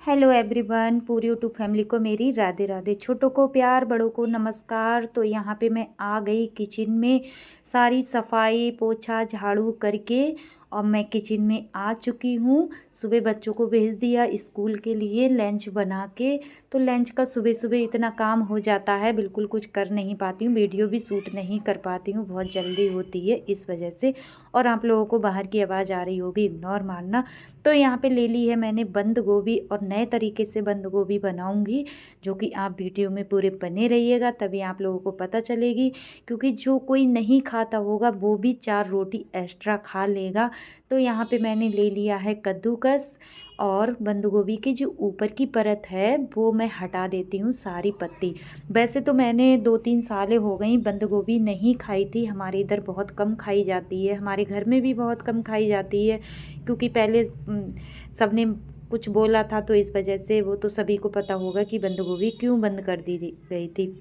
Hello everyone, पूरी YouTube family को मेरी राधे राधे। छोटों को प्यार, बड़ों को नमस्कार। तो यहाँ पे मैं आ गई किचन में, सारी सफाई पोछा झाड़ू करके और मैं किचन में आ चुकी हूँ। सुबह बच्चों को भेज दिया स्कूल के लिए लंच बना के। तो लंच का सुबह सुबह इतना काम हो जाता है, बिल्कुल कुछ कर नहीं पाती हूँ, वीडियो भी शूट नहीं कर पाती हूँ, बहुत जल्दी होती है इस वजह से। और आप लोगों को बाहर की आवाज़ आ रही होगी, इग्नोर मारना। तो यहाँ पे ले ली है मैंने बंद गोभी और नए तरीके से बंद गोभी बनाऊंगी, जो कि आप वीडियो में पूरे बने रहिएगा, तभी आप लोगों को पता चलेगी। क्योंकि जो कोई नहीं खाता होगा वो भी 4 रोटी एक्स्ट्रा खा लेगा। तो यहाँ पे मैंने ले लिया है कद्दूकस और बंद गोभी की जो ऊपर की परत है वो मैं हटा देती हूँ सारी पत्ती। वैसे तो मैंने 2-3 साल हो गई बंद गोभी नहीं खाई थी, हमारे इधर बहुत कम खाई जाती है, हमारे घर में भी बहुत कम खाई जाती है। क्योंकि पहले सबने कुछ बोला था तो इस वजह से, वो तो सभी को पता होगा कि बंद गोभी क्यों बंद कर दी गई थी।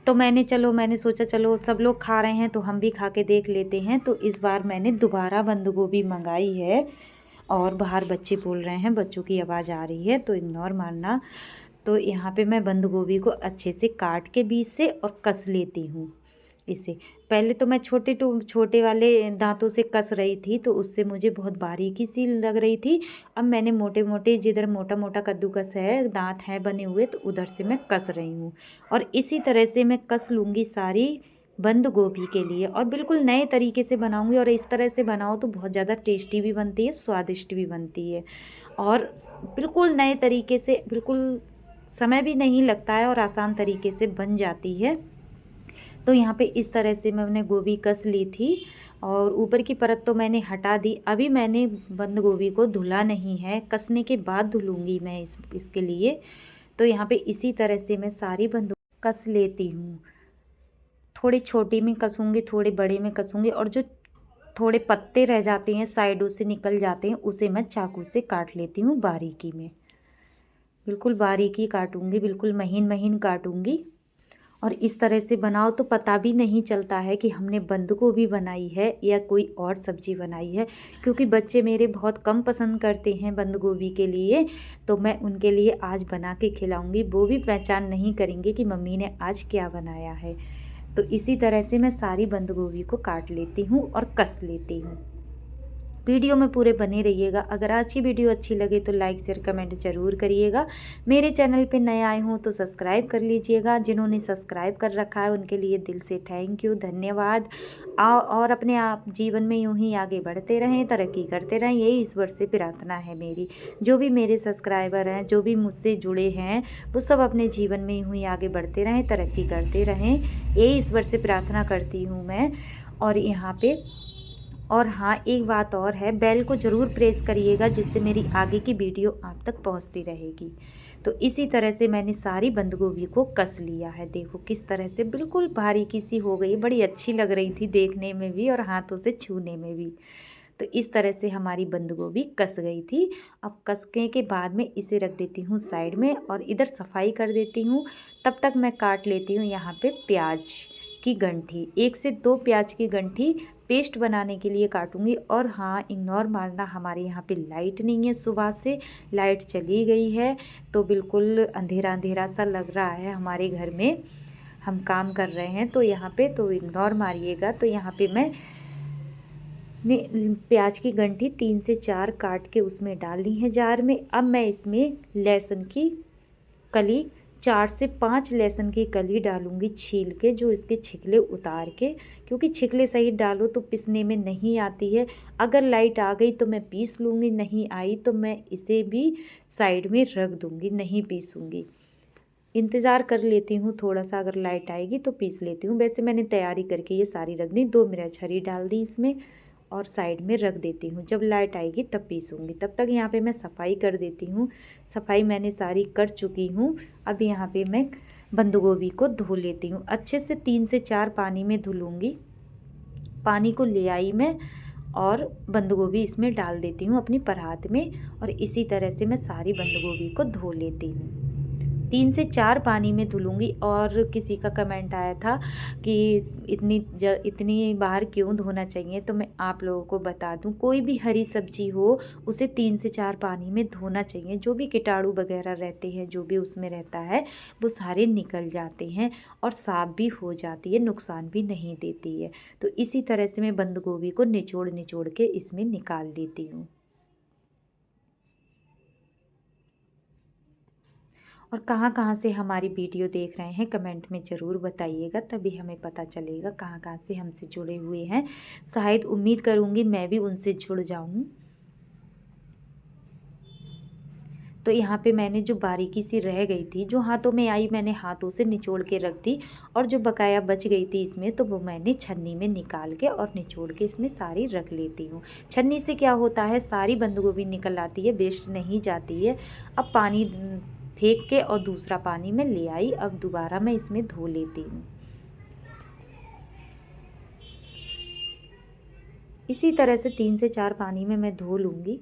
तो मैंने सोचा चलो सब लोग खा रहे हैं तो हम भी खा के देख लेते हैं। तो इस बार मैंने दोबारा बंद गोभी मंगाई है और बाहर बच्चे बोल रहे हैं, बच्चों की आवाज़ आ रही है तो इग्नोर मारना। तो यहाँ पे मैं बंद गोभी को अच्छे से काट के बीच से और कस लेती हूँ इसे। पहले तो मैं छोटे वाले दांतों से कस रही थी तो उससे मुझे बहुत बारीकी सी लग रही थी। अब मैंने मोटे मोटे, जिधर मोटा मोटा कद्दूकस है, दांत हैं बने हुए, तो उधर से मैं कस रही हूँ। और इसी तरह से मैं कस लूँगी सारी बंद गोभी के लिए, और बिल्कुल नए तरीके से बनाऊंगी। और इस तरह से बनाओ तो बहुत ज़्यादा टेस्टी भी बनती है, स्वादिष्ट भी बनती है, और बिल्कुल नए तरीके से, बिल्कुल समय भी नहीं लगता है और आसान तरीके से बन जाती है। तो यहाँ पे इस तरह से मैंने गोभी कस ली थी और ऊपर की परत तो मैंने हटा दी। अभी मैंने बंद गोभी को धुला नहीं है, कसने के बाद धुलूँगी मैं इसके लिए। तो यहाँ पे इसी तरह से मैं सारी बंद कस लेती हूँ। थोड़ी छोटी में कसूँगी, थोड़े बड़े में कसूँगी, और जो थोड़े पत्ते रह जाते हैं साइडों से निकल जाते हैं उसे मैं चाकू से काट लेती हूँ बारीकी में। बिल्कुल बारीकी काटूँगी, बिल्कुल महीन महीन काटूँगी। और इस तरह से बनाओ तो पता भी नहीं चलता है कि हमने बंद गोभी बनाई है या कोई और सब्ज़ी बनाई है। क्योंकि बच्चे मेरे बहुत कम पसंद करते हैं बंद गोभी के लिए, तो मैं उनके लिए आज बना के खिलाऊंगी। वो भी पहचान नहीं करेंगे कि मम्मी ने आज क्या बनाया है। तो इसी तरह से मैं सारी बंद गोभी को काट लेती हूँ और कस लेती हूँ। वीडियो में पूरे बने रहिएगा। अगर आज की वीडियो अच्छी लगे तो लाइक शेयर कमेंट ज़रूर करिएगा। मेरे चैनल पे नए आए हों तो सब्सक्राइब कर लीजिएगा। जिन्होंने सब्सक्राइब कर रखा है उनके लिए दिल से थैंक यू, धन्यवाद। और अपने आप जीवन में यूं ही आगे बढ़ते रहें, तरक्की करते रहें, यही ईश्वर से प्रार्थना है मेरी। जो भी मेरे सब्सक्राइबर हैं, जो भी मुझसे जुड़े हैं, वो सब अपने जीवन में यूं ही आगे बढ़ते रहें, तरक्की करते रहें, यही ईश्वर से प्रार्थना करती हूँ मैं। और यहाँ पे हाँ, एक बात और है, बेल को ज़रूर प्रेस करिएगा जिससे मेरी आगे की वीडियो आप तक पहुंचती रहेगी। तो इसी तरह से मैंने सारी बंद गोभी को कस लिया है। देखो किस तरह से बिल्कुल बारीकी सी हो गई, बड़ी अच्छी लग रही थी देखने में भी और हाथों से छूने में भी। तो इस तरह से हमारी बंद गोभी कस गई थी। अब कसने के बाद में इसे रख देती हूँ साइड में और इधर सफाई कर देती हूँ। तब तक मैं काट लेती हूँ यहाँ पे प्याज की गंठी, 1 से 2 प्याज की गंठी पेस्ट बनाने के लिए काटूंगी। और हाँ, इग्नोर मारना, हमारे यहाँ पे लाइट नहीं है, सुबह से लाइट चली गई है तो बिल्कुल अंधेरा अंधेरा सा लग रहा है हमारे घर में, हम काम कर रहे हैं तो यहाँ पे तो इग्नोर मारिएगा। तो यहाँ पे मैं ने प्याज की गंठी 3 से 4 काट के उसमें डालनी है जार में। अब मैं इसमें लहसुन की कली, 4 से 5 लहसुन की कली डालूंगी छील के, जो इसके छिकले उतार के, क्योंकि छिकले सही डालो तो पिसने में नहीं आती है। अगर लाइट आ गई तो मैं पीस लूँगी, नहीं आई तो मैं इसे भी साइड में रख दूँगी, नहीं पीसूँगी। इंतज़ार कर लेती हूँ थोड़ा सा, अगर लाइट आएगी तो पीस लेती हूँ। वैसे मैंने तैयारी करके ये सारी रख दी, 2 मिर्च हरी डाल दी इसमें और साइड में रख देती हूँ। जब लाइट आएगी तब पीसूँगी। तब तक यहाँ पे मैं सफाई कर देती हूँ। सफाई मैंने सारी कर चुकी हूँ। अब यहाँ पे मैं बंद गोभी को धो लेती हूँ अच्छे से, 3 से 4 पानी में धुलूँगी। पानी को ले आई मैं और बंद गोभी इसमें डाल देती हूँ अपनी परात में, और इसी तरह से मैं सारी बंद गोभी को धो लेती हूँ। 3 से 4 पानी में धुलूँगी। और किसी का कमेंट आया था कि इतनी बार क्यों धोना चाहिए, तो मैं आप लोगों को बता दूं, कोई भी हरी सब्जी हो उसे 3 से 4 पानी में धोना चाहिए। जो भी कीटाणु वगैरह रहते हैं, जो भी उसमें रहता है, वो सारे निकल जाते हैं और साफ भी हो जाती है, नुकसान भी नहीं देती है। तो इसी तरह से मैं बंद गोभी को निचोड़ निचोड़ के इसमें निकाल लेती हूँ। और कहाँ कहाँ से हमारी वीडियो देख रहे हैं कमेंट में ज़रूर बताइएगा, तभी हमें पता चलेगा कहाँ कहाँ से हमसे जुड़े हुए हैं। शायद उम्मीद करूँगी मैं भी उनसे जुड़ जाऊँ। तो यहाँ पे मैंने जो बारीकी सी रह गई थी, जो हाथों में आई, मैंने हाथों से निचोड़ के रख दी। और जो बकाया बच गई थी इसमें, तो वो मैंने छन्नी में निकाल के और निचोड़ के इसमें सारी रख लेती हूँ। छन्नी से क्या होता है, सारी बंद गोभी निकल आती है, वेस्ट नहीं जाती है। अब पानी फेंक के और दूसरा पानी में ले आई। अब दोबारा मैं इसमें धो लेती हूँ। इसी तरह से 3 से 4 पानी में मैं धो लूँगी।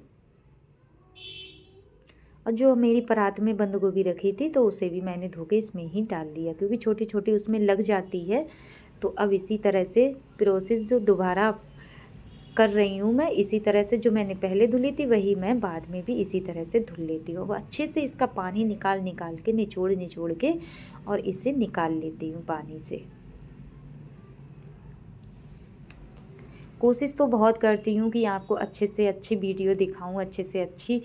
और जो मेरी परात में बंद गोभी रखी थी, तो उसे भी मैंने धो के इसमें ही डाल लिया, क्योंकि छोटी छोटी उसमें लग जाती है। तो अब इसी तरह से प्रोसेस जो दोबारा कर रही हूँ मैं, इसी तरह से जो मैंने पहले धुली थी वही मैं बाद में भी इसी तरह से धुल लेती हूँ। अच्छे से इसका पानी निकाल निकाल के, निचोड़ निचोड़ के, और इसे निकाल लेती हूँ पानी से। कोशिश तो बहुत करती हूँ कि आपको अच्छे से अच्छी वीडियो दिखाऊँ, अच्छे से अच्छी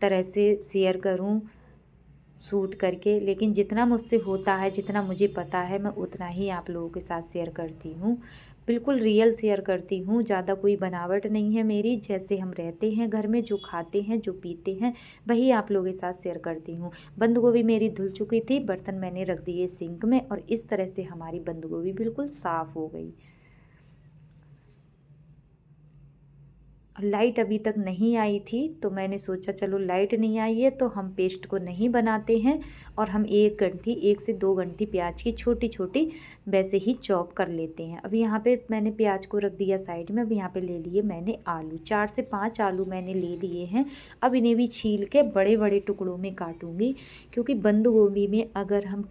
तरह से शेयर करूँ शूट करके, लेकिन जितना मुझसे होता है, जितना मुझे पता है, मैं उतना ही आप लोगों के साथ शेयर करती हूँ। बिल्कुल रियल शेयर करती हूँ, ज़्यादा कोई बनावट नहीं है मेरी। जैसे हम रहते हैं घर में, जो खाते हैं, जो पीते हैं, वही आप लोगों के साथ शेयर करती हूँ। बंद गोभी मेरी धुल चुकी थी, बर्तन मैंने रख दिए सिंक में, और इस तरह से हमारी बंद गोभी बिल्कुल साफ़ हो गई। लाइट अभी तक नहीं आई थी, तो मैंने सोचा चलो लाइट नहीं आई है तो हम पेस्ट को नहीं बनाते हैं, और हम 1 से 2 घंटी प्याज की छोटी छोटी वैसे ही चॉप कर लेते हैं। अब यहाँ पे मैंने प्याज को रख दिया साइड में। अब यहाँ पे ले लिए मैंने आलू, 4 से 5 आलू मैंने ले लिए हैं। अब इन्हें भी छील के बड़े बड़े टुकड़ों में काटूँगी, क्योंकि बंद गोभी में अगर हम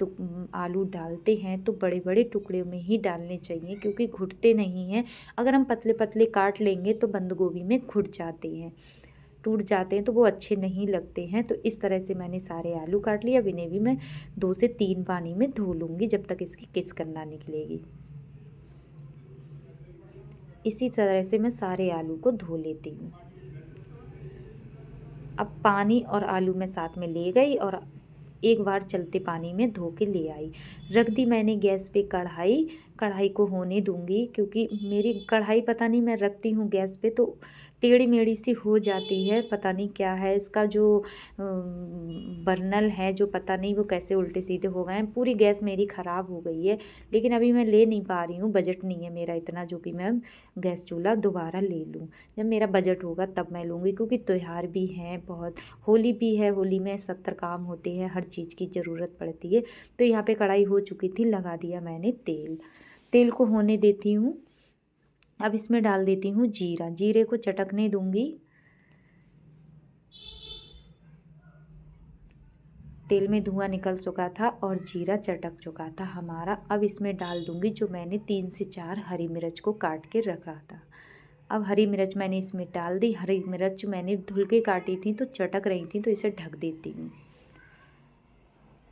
आलू डालते हैं तो बड़े बड़े टुकड़े में ही डालने चाहिए, क्योंकि घुटते नहीं हैं। अगर हम पतले पतले काट लेंगे तो बंद गोभी में घुट जाते हैं, टूट जाते हैं, तो वो अच्छे नहीं लगते हैं। तो इस तरह से मैंने सारे आलू काट लिए। अब इन्हें भी मैं 2 से 3 पानी में धो लूँगी, जब तक इसकी किस्क ना निकलेगी। इसी तरह से मैं सारे आलू को धो लेती हूँ। अब पानी और आलू मैं साथ में ले गई और एक बार चलते पानी में धो के ले आई। रख दी मैंने गैस पे कढ़ाई। कढ़ाई को होने दूंगी, क्योंकि मेरी कढ़ाई पता नहीं, मैं रखती हूँ गैस पे तो टेढ़ी मेढ़ी सी हो जाती है। पता नहीं क्या है इसका, जो बर्नल है जो, पता नहीं वो कैसे उल्टे सीधे हो गए हैं। पूरी गैस मेरी ख़राब हो गई है, लेकिन अभी मैं ले नहीं पा रही हूँ, बजट नहीं है मेरा इतना जो कि मैं गैस चूल्हा दोबारा ले लूँ। जब मेरा बजट होगा तब मैं लूँगी, क्योंकि त्यौहार भी हैं बहुत, होली भी है। होली में 70 काम होते हैं, हर चीज़ की ज़रूरत पड़ती है। तो यहाँ पे कढ़ाई हो चुकी थी, लगा दिया मैंने तेल। तेल को होने देती हूँ। अब इसमें डाल देती हूँ जीरा। जीरे को चटकने दूंगी। तेल में धुआं निकल चुका था और जीरा चटक चुका था हमारा। अब इसमें डाल दूंगी जो मैंने 3 से 4 हरी मिर्च को काट के रखा था। अब हरी मिर्च मैंने इसमें डाल दी। हरी मिर्च मैंने धुल के काटी थी तो चटक रही थी, तो इसे ढक देती हूँ।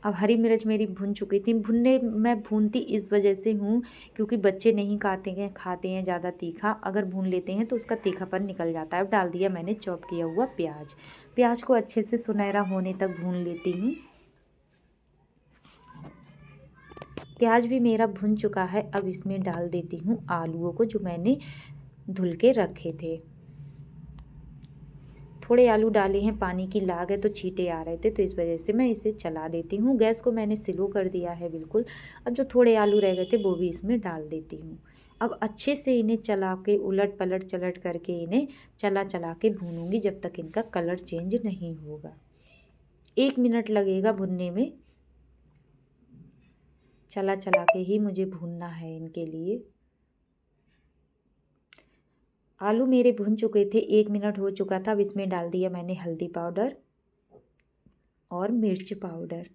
अब हरी मिर्च मेरी भुन चुकी थी। मैं भूनती इस वजह से हूँ क्योंकि बच्चे नहीं खाते हैं ज़्यादा तीखा। अगर भून लेते हैं तो उसका तीखापन निकल जाता है। अब डाल दिया मैंने चॉप किया हुआ प्याज। प्याज को अच्छे से सुनहरा होने तक भून लेती हूँ। प्याज भी मेरा भुन चुका है। अब इसमें डाल देती हूँ आलूओं को जो मैंने धुल के रखे थे। थोड़े आलू डाले हैं, पानी की लाग है तो छींटे आ रहे थे, तो इस वजह से मैं इसे चला देती हूँ। गैस को मैंने स्लो कर दिया है बिल्कुल। अब जो थोड़े आलू रह गए थे वो भी इसमें डाल देती हूँ। अब अच्छे से इन्हें चला के उलट पलट करके इन्हें चला के भूनूंगी जब तक इनका कलर चेंज नहीं होगा। 1 मिनट लगेगा भुनने में। चला के ही मुझे भूनना है इनके लिए। आलू मेरे भुन चुके थे, 1 मिनट हो चुका था। अब इसमें डाल दिया मैंने हल्दी पाउडर और मिर्च पाउडर।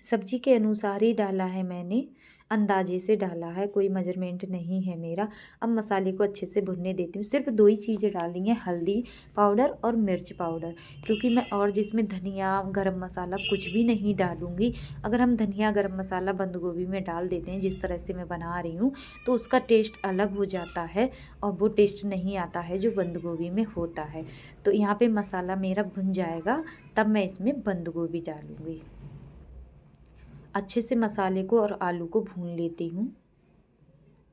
सब्जी के अनुसार ही डाला है मैंने, अंदाजे से डाला है, कोई मेजरमेंट नहीं है मेरा। अब मसाले को अच्छे से भुनने देती हूँ। सिर्फ 2 ही चीज़ें डालनी है, हल्दी पाउडर और मिर्च पाउडर, क्योंकि मैं और जिसमें धनिया गरम मसाला कुछ भी नहीं डालूँगी। अगर हम धनिया गरम मसाला बंद गोभी में डाल देते हैं जिस तरह से मैं बना रही हूँ, तो उसका टेस्ट अलग हो जाता है और वो टेस्ट नहीं आता है जो बंद गोभी में होता है। तो यहाँ पे मसाला मेरा भुन जाएगा, तब मैं इसमें बंद गोभी डालूँगी। अच्छे से मसाले को और आलू को भून लेती हूँ,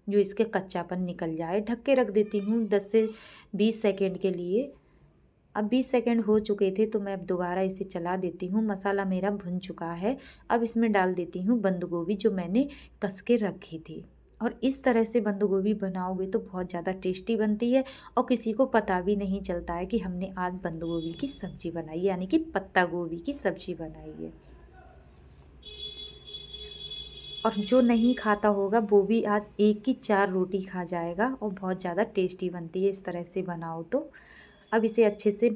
जो इसके कच्चापन निकल जाए। ढक के रख देती हूँ 10 से 20 सेकेंड के लिए। अब 20 सेकेंड हो चुके थे तो मैं अब दोबारा इसे चला देती हूँ। मसाला मेरा भुन चुका है। अब इसमें डाल देती हूँ बंद गोभी जो मैंने कस के रखी थी। और इस तरह से बंद गोभी बनाओगे तो बहुत ज़्यादा टेस्टी बनती है और किसी को पता भी नहीं चलता है कि हमने आज बंद गोभी की सब्ज़ी बनाई, यानी कि पत्ता गोभी की सब्ज़ी बनाई है। और जो नहीं खाता होगा वो भी आज 1 की 4 रोटी खा जाएगा और बहुत ज़्यादा टेस्टी बनती है इस तरह से बनाओ तो। अब इसे अच्छे से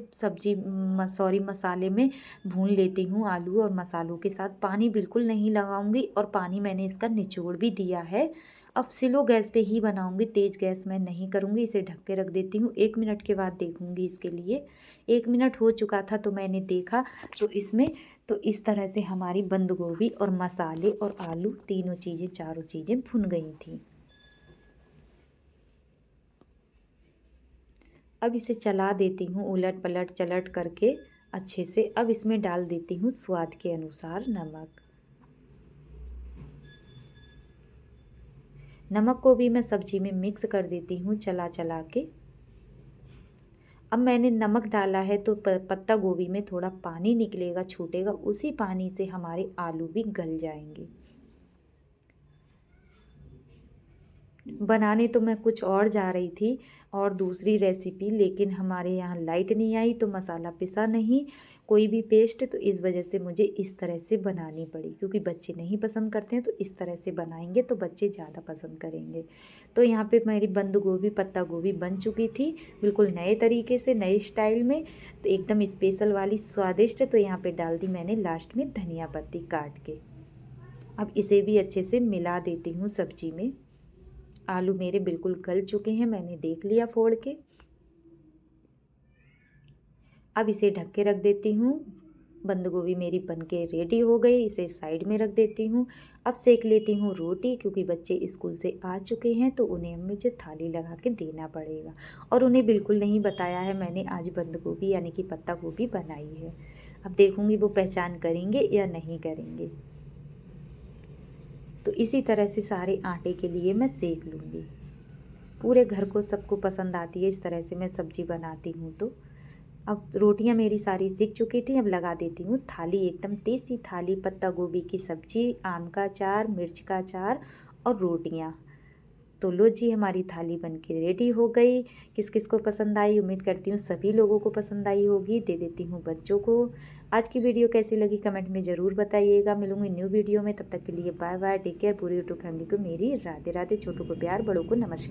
मसाले में भून लेती हूँ आलू और मसालों के साथ। पानी बिल्कुल नहीं लगाऊंगी और पानी मैंने इसका निचोड़ भी दिया है। अब स्लो गैस पे ही बनाऊंगी, तेज़ गैस मैं नहीं करूँगी। इसे ढक के रख देती हूँ। 1 मिनट के बाद देखूँगी इसके लिए। 1 मिनट हो चुका था तो मैंने देखा तो इसमें तो इस तरह से हमारी बंद गोभी और मसाले और आलू तीनों चीज़ें चारों चीज़ें भुन गई थी। अब इसे चला देती हूँ उलट पलट चलट करके अच्छे से। अब इसमें डाल देती हूँ स्वाद के अनुसार नमक। नमक को भी मैं सब्जी में मिक्स कर देती हूँ चला चला के। अब मैंने नमक डाला है तो पत्ता गोभी में थोड़ा पानी निकलेगा, छूटेगा, उसी पानी से हमारे आलू भी गल जाएंगे। बनाने तो मैं कुछ और जा रही थी और दूसरी रेसिपी, लेकिन हमारे यहाँ लाइट नहीं आई तो मसाला पिसा नहीं कोई भी पेस्ट, तो इस वजह से मुझे इस तरह से बनानी पड़ी। क्योंकि बच्चे नहीं पसंद करते हैं तो इस तरह से बनाएंगे तो बच्चे ज़्यादा पसंद करेंगे। तो यहाँ पे मेरी बंद गोभी पत्ता गोभी बन चुकी थी बिल्कुल नए तरीके से, नए स्टाइल में, तो एकदम स्पेशल वाली स्वादिष्ट। तो यहाँ पर डाल दी मैंने लास्ट में धनिया पत्ती काट के। अब इसे भी अच्छे से मिला देती हूँ सब्जी में। आलू मेरे बिल्कुल गल चुके हैं, मैंने देख लिया फोड़ के। अब इसे ढक के रख देती हूँ। बंद गोभी मेरी बनके रेडी हो गई, इसे साइड में रख देती हूँ। अब सेक लेती हूँ रोटी, क्योंकि बच्चे स्कूल से आ चुके हैं तो उन्हें मुझे थाली लगा के देना पड़ेगा। और उन्हें बिल्कुल नहीं बताया है मैंने आज बंद गोभी यानी कि पत्ता गोभी बनाई है। अब देखूँगी वो पहचान करेंगे या नहीं करेंगे। तो इसी तरह से सारे आटे के लिए मैं सेक लूँगी। पूरे घर को सबको पसंद आती है इस तरह से मैं सब्ज़ी बनाती हूँ। तो अब रोटियां मेरी सारी सीख चुकी थी। अब लगा देती हूँ थाली, एकदम देसी थाली, पत्ता गोभी की सब्ज़ी, आम का अचार, मिर्च का अचार और रोटियाँ। तो लो जी, हमारी थाली बनके रेडी हो गई। किस किस को पसंद आई, उम्मीद करती हूँ सभी लोगों को पसंद आई होगी। दे देती हूँ बच्चों को। आज की वीडियो कैसी लगी कमेंट में ज़रूर बताइएगा। मिलूंगी न्यू वीडियो में, तब तक के लिए बाय बाय, टेक केयर। पूरी यूट्यूब फैमिली को मेरी राधे राधे। छोटों को प्यार, बड़ों को नमस्कार।